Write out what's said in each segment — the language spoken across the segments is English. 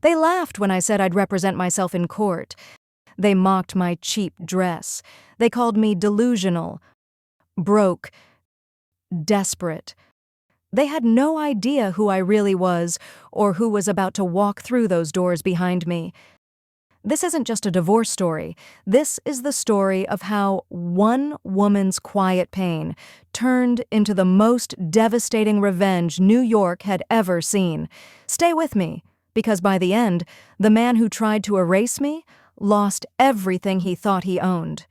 They laughed when I said I'd represent myself in court. They mocked my cheap dress. They called me delusional, broke, desperate. They had no idea who I really was or who was about to walk through those doors behind me. This isn't just a divorce story. This is the story of how one woman's quiet pain turned into the most devastating revenge New York had ever seen. Stay with me, because by the end, the man who tried to erase me lost everything he thought he owned.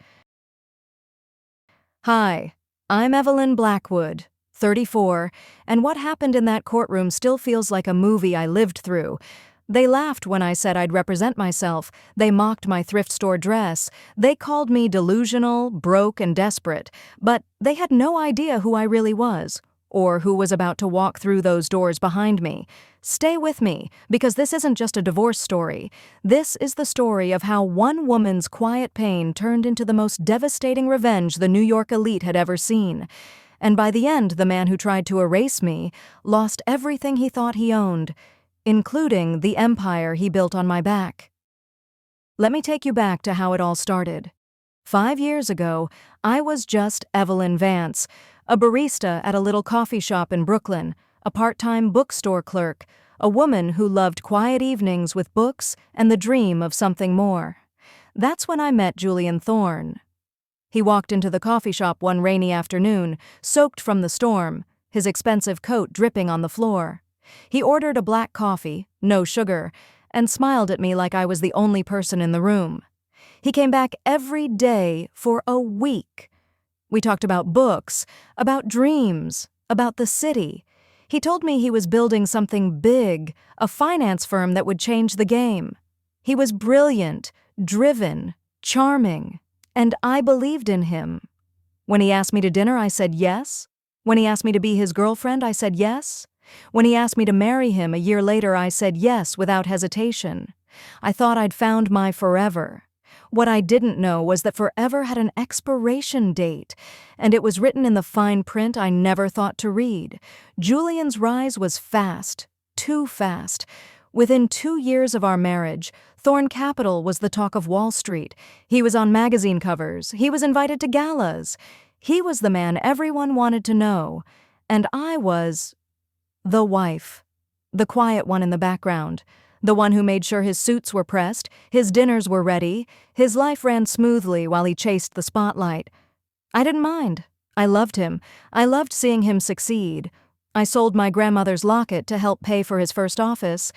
Hi, I'm Evelyn Blackwood, 34, and what happened in that courtroom still feels like a movie I lived through. They laughed when I said I'd represent myself. They mocked my thrift store dress. They called me delusional, broke, and desperate. But they had no idea who I really was, or who was about to walk through those doors behind me. Stay with me, because this isn't just a divorce story. This is the story of how one woman's quiet pain turned into the most devastating revenge the New York elite had ever seen. And by the end, the man who tried to erase me lost everything he thought he owned, including the empire he built on my back. Let me take you back to how it all started. 5 years ago, I was just Evelyn Vance, a barista at a little coffee shop in Brooklyn, a part-time bookstore clerk, a woman who loved quiet evenings with books and the dream of something more. That's when I met Julian Thorne. He walked into the coffee shop one rainy afternoon, soaked from the storm, his expensive coat dripping on the floor. He ordered a black coffee, no sugar, and smiled at me like I was the only person in the room. He came back every day for a week. We talked about books, about dreams, about the city. He told me he was building something big, a finance firm that would change the game. He was brilliant, driven, charming, and I believed in him. When he asked me to dinner, I said yes. When he asked me to be his girlfriend, I said yes. When he asked me to marry him a year later, I said yes without hesitation. I thought I'd found my forever. What I didn't know was that forever had an expiration date, and it was written in the fine print I never thought to read. Julian's rise was fast, too fast. Within 2 years of our marriage, Thorne Capital was the talk of Wall Street. He was on magazine covers. He was invited to galas. He was the man everyone wanted to know, and I was the wife, the quiet one in the background, the one who made sure his suits were pressed, his dinners were ready, his life ran smoothly while he chased the spotlight. I didn't mind. I loved him. I loved seeing him succeed. I sold my grandmother's locket to help pay for his first office.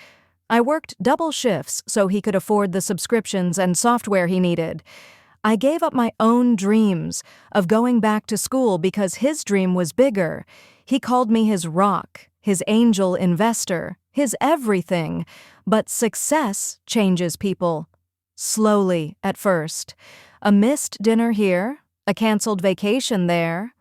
I worked double shifts so he could afford the subscriptions and software he needed. I gave up my own dreams of going back to school because his dream was bigger. He called me his rock, his angel investor, his everything. But success changes people. Slowly, at first. A missed dinner here, a canceled vacation there.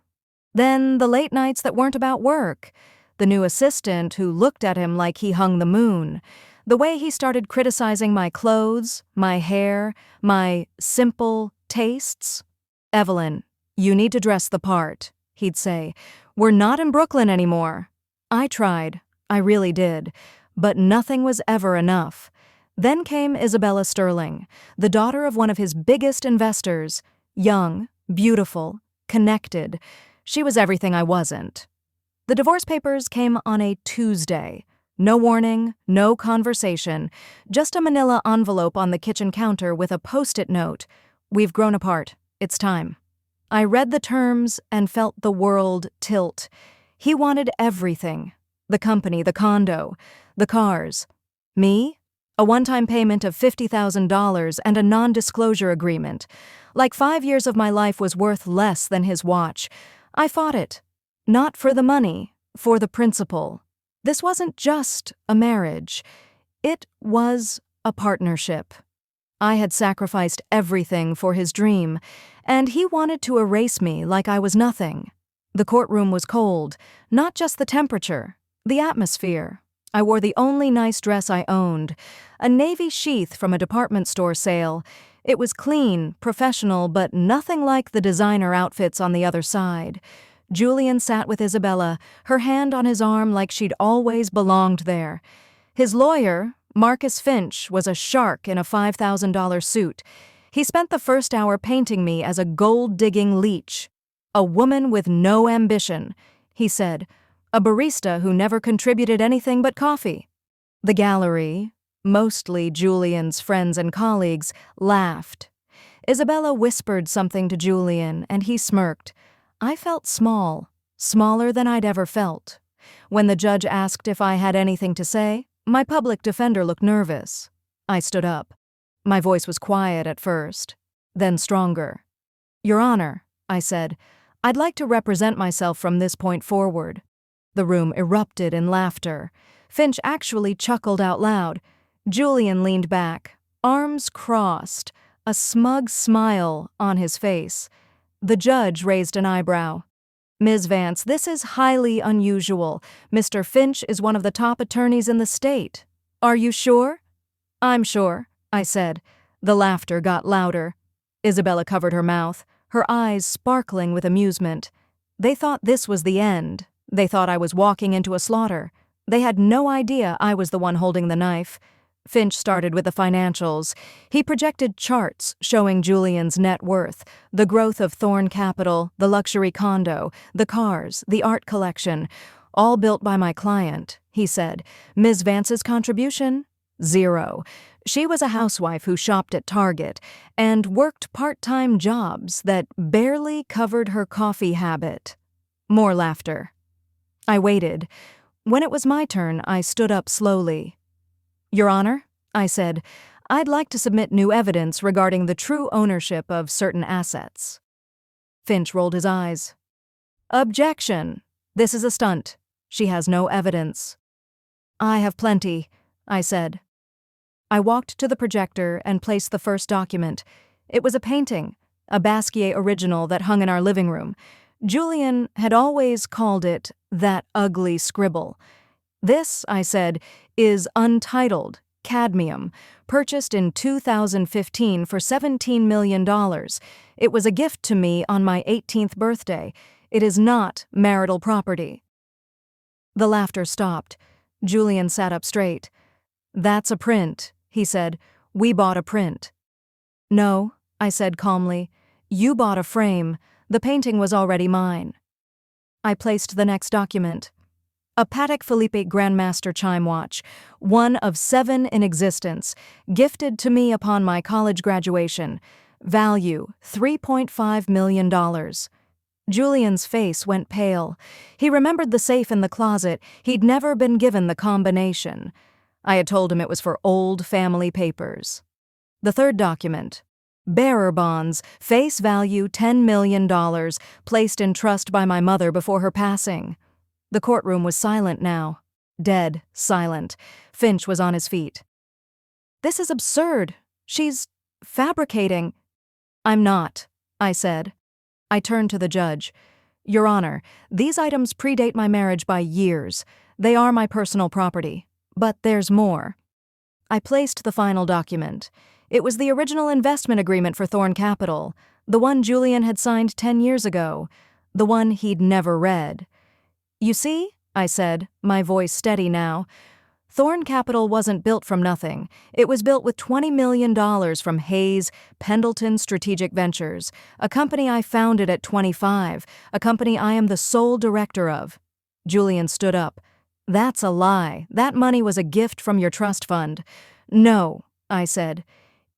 Then the late nights that weren't about work. The new assistant who looked at him like he hung the moon. The way he started criticizing my clothes, my hair, my simple tastes. "Evelyn, you need to dress the part," he'd say. "We're not in Brooklyn anymore." I tried. I really did. But nothing was ever enough. Then came Isabella Sterling, the daughter of one of his biggest investors, young, beautiful, connected. She was everything I wasn't. The divorce papers came on a Tuesday. No warning, no conversation, just a manila envelope on the kitchen counter with a post-it note. "We've grown apart. It's time." I read the terms and felt the world tilt. He wanted everything. The company, the condo, the cars. Me? A one-time payment of $50,000 and a non-disclosure agreement. Like 5 years of my life was worth less than his watch. I fought it. Not for the money, for the principle. This wasn't just a marriage. It was a partnership. I had sacrificed everything for his dream, and he wanted to erase me like I was nothing. The courtroom was cold, not just the temperature, the atmosphere. I wore the only nice dress I owned, a navy sheath from a department store sale. It was clean, professional, but nothing like the designer outfits on the other side. Julian sat with Isabella, her hand on his arm like she'd always belonged there. His lawyer, Marcus Finch was a shark in a $5,000 suit. He spent the first hour painting me as a gold-digging leech. A woman with no ambition, he said. A barista who never contributed anything but coffee. The gallery, mostly Julian's friends and colleagues, laughed. Isabella whispered something to Julian, and he smirked. I felt small, smaller than I'd ever felt. When the judge asked if I had anything to say, my public defender looked nervous. I stood up. My voice was quiet at first, then stronger. Your Honor, I said, I'd like to represent myself from this point forward. The room erupted in laughter. Finch actually chuckled out loud. Julian leaned back, arms crossed, a smug smile on his face. The judge raised an eyebrow. Ms. Vance, this is highly unusual. Mr. Finch is one of the top attorneys in the state. Are you sure? I'm sure, I said. The laughter got louder. Isabella covered her mouth, her eyes sparkling with amusement. They thought this was the end. They thought I was walking into a slaughter. They had no idea I was the one holding the knife. Finch started with the financials. He projected charts showing Julian's net worth, the growth of Thorn Capital, the luxury condo, the cars, the art collection, all built by my client, he said. Ms. Vance's contribution? 0. She was a housewife who shopped at Target and worked part-time jobs that barely covered her coffee habit. More laughter. I waited. When it was my turn, I stood up slowly. Your Honor, I said, I'd like to submit new evidence regarding the true ownership of certain assets. Finch rolled his eyes. Objection. This is a stunt. She has no evidence. I have plenty, I said. I walked to the projector and placed the first document. It was a painting, a Basquiat original that hung in our living room. Julian had always called it that ugly scribble. This, I said, is untitled, cadmium, purchased in 2015 for $17 million. It was a gift to me on my 18th birthday. It is not marital property. The laughter stopped. Julian sat up straight. That's a print, he said. We bought a print. No, I said calmly. You bought a frame. The painting was already mine. I placed the next document. A Patek Philippe Grandmaster chime watch, one of 7 in existence, gifted to me upon my college graduation. Value, $3.5 million. Julian's face went pale. He remembered the safe in the closet. He'd never been given the combination. I had told him it was for old family papers. The third document. Bearer bonds, face value $10 million, placed in trust by my mother before her passing. The courtroom was silent now. Dead silent. Finch was on his feet. This is absurd. She's fabricating. I'm not, I said. I turned to the judge. Your Honor, these items predate my marriage by years. They are my personal property. But there's more. I placed the final document. It was the original investment agreement for Thorn Capital, the one Julian had signed 10 years ago, the one he'd never read. You see, I said, my voice steady now, Thorn Capital wasn't built from nothing. It was built with $20 million from Hayes, Pendleton Strategic Ventures, a company I founded at 25, a company I am the sole director of. Julian stood up. That's a lie. That money was a gift from your trust fund. No, I said.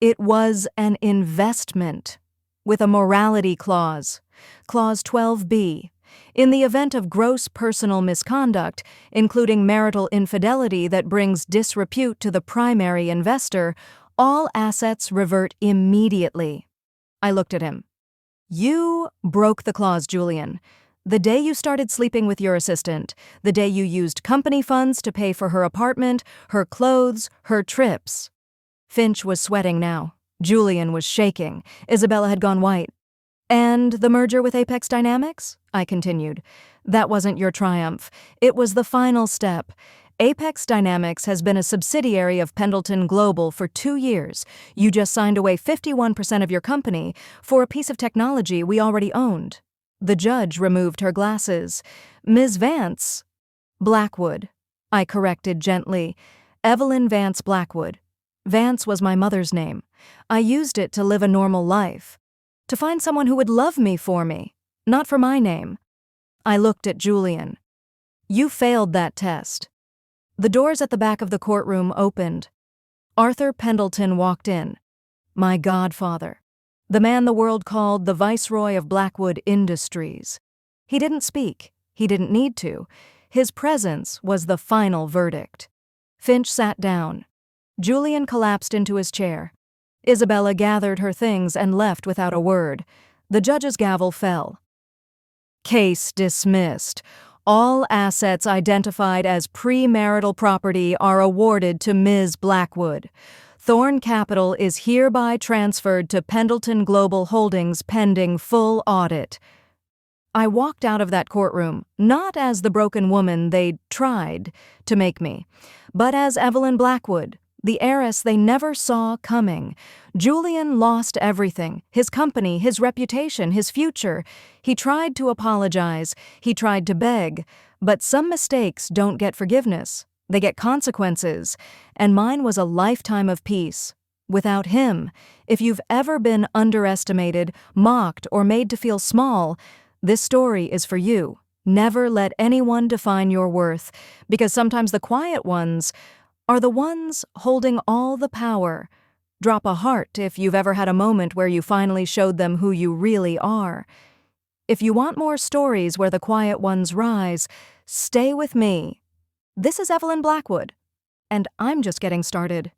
It was an investment. With a morality clause. Clause 12B. In the event of gross personal misconduct, including marital infidelity that brings disrepute to the primary investor, all assets revert immediately. I looked at him. You broke the clause, Julian. The day you started sleeping with your assistant, the day you used company funds to pay for her apartment, her clothes, her trips. Finch was sweating now. Julian was shaking. Isabella had gone white. And the merger with Apex Dynamics? I continued. That wasn't your triumph. It was the final step. Apex Dynamics has been a subsidiary of Pendleton Global for 2 years. You just signed away 51% of your company for a piece of technology we already owned. The judge removed her glasses. Ms. Vance. Blackwood. I corrected gently. Evelyn Vance Blackwood. Vance was my mother's name. I used it to live a normal life. To find someone who would love me for me, not for my name. I looked at Julian. You failed that test. The doors at the back of the courtroom opened. Arthur Pendleton walked in. My godfather. The man the world called the Viceroy of Blackwood Industries. He didn't speak. He didn't need to. His presence was the final verdict. Finch sat down. Julian collapsed into his chair. Isabella gathered her things and left without a word. The judge's gavel fell. Case dismissed. All assets identified as premarital property are awarded to Ms. Blackwood. Thorn Capital is hereby transferred to Pendleton Global Holdings pending full audit. I walked out of that courtroom, not as the broken woman they'd tried to make me, but as Evelyn Blackwood, the heiress they never saw coming. Julian lost everything, his company, his reputation, his future. He tried to apologize, he tried to beg, but some mistakes don't get forgiveness. They get consequences, and mine was a lifetime of peace. Without him, if you've ever been underestimated, mocked, or made to feel small, this story is for you. Never let anyone define your worth, because sometimes the quiet ones are the ones holding all the power. Drop a heart if you've ever had a moment where you finally showed them who you really are. If you want more stories where the quiet ones rise, stay with me. This is Evelyn Blackwood, and I'm just getting started.